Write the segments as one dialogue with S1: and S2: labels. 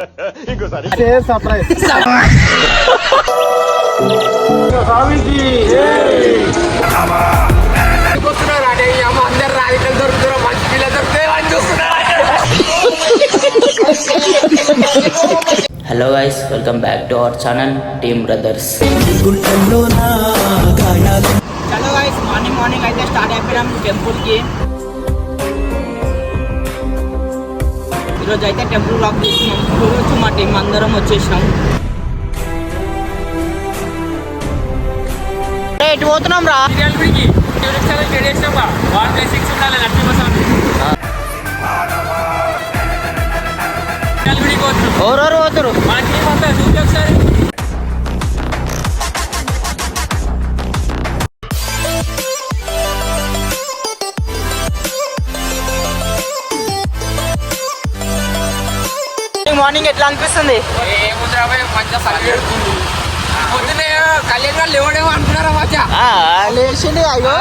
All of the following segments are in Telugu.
S1: అందరు రాజకీయాలు దొరుకుతారు, మంచి పిల్ల దొరుకుతాయి అని చూస్తున్నారు.
S2: Hello guys, welcome back to our channel team brothers. Hello guys, morning అయితే స్టార్ట్ అయిపోయాం టెంపుల్కి. ఈరోజు అయితే టెంపుల్ బ్లాక్ తీసుకున్నాం. ఈరోజు మా టీం అందరం వచ్చేసినాం. ఎటు పోతున్నాం రా? ఎవరెవరు పోతురు? మార్నింగ్ ఎట్లా అనిపిస్తుంది?
S1: పొద్దున కళ్యాణ్ గారు లేవడేమో అనుకున్నారా మధ్య
S2: లేచింది. అయ్యో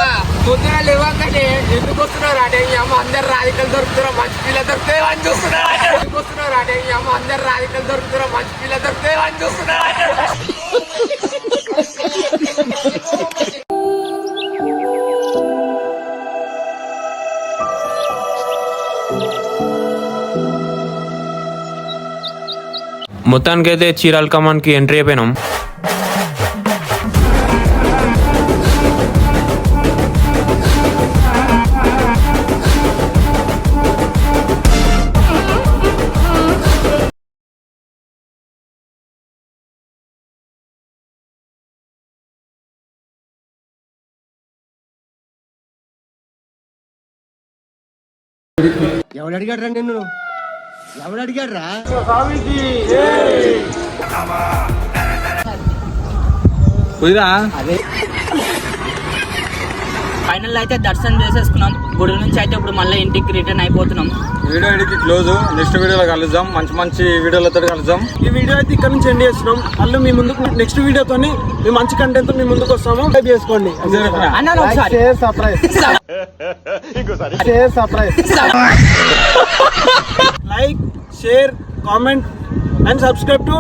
S1: పొద్దున లేవగానే ఎందుకు వస్తున్నారు అంటే అమ్మ అందరు రాజకీయాలు దొరుకుతారో మంచి పిల్ల దొరుకుతాయి అని చూస్తున్నారు. ఎందుకు వస్తున్నారు అంటే అమ్మ అందరు రాజకీయాలు దొరుకుతారో మంచి పిల్ల దొరుకుతాయి అని చూస్తున్నారు.
S3: మొత్తానికైతే చీరాల కమాన్కి ఎంట్రీ అయిపోయినాం.
S4: ఎవడు అడిగాడు రా నిన్ను? ఎవడు అడిగాడు రా?
S2: ఫైనల్ అయితే దర్శనం చేసేసుకున్నాం గుడి నుంచి. అయితే ఇప్పుడు మళ్ళీ ఇంటికి రిటర్న్ అయిపోతున్నాం.
S5: వీడియో ఇడికి క్లోజ్. నెక్స్ట్ వీడియోలో కలుద్దాం. మంచి మంచి వీడియోలతో కలుద్దాం.
S6: ఈ వీడియో అయితే ఇక్కడ నుంచి ఎండ్ చేస్తున్నాం. మళ్ళీ మీ ముందుకు నెక్స్ట్ వీడియోతో మీ మంచి కంటెంట్ మీ ముందుకు వస్తాము. టైప్ చేసుకోండి. Like, share, comment and subscribe to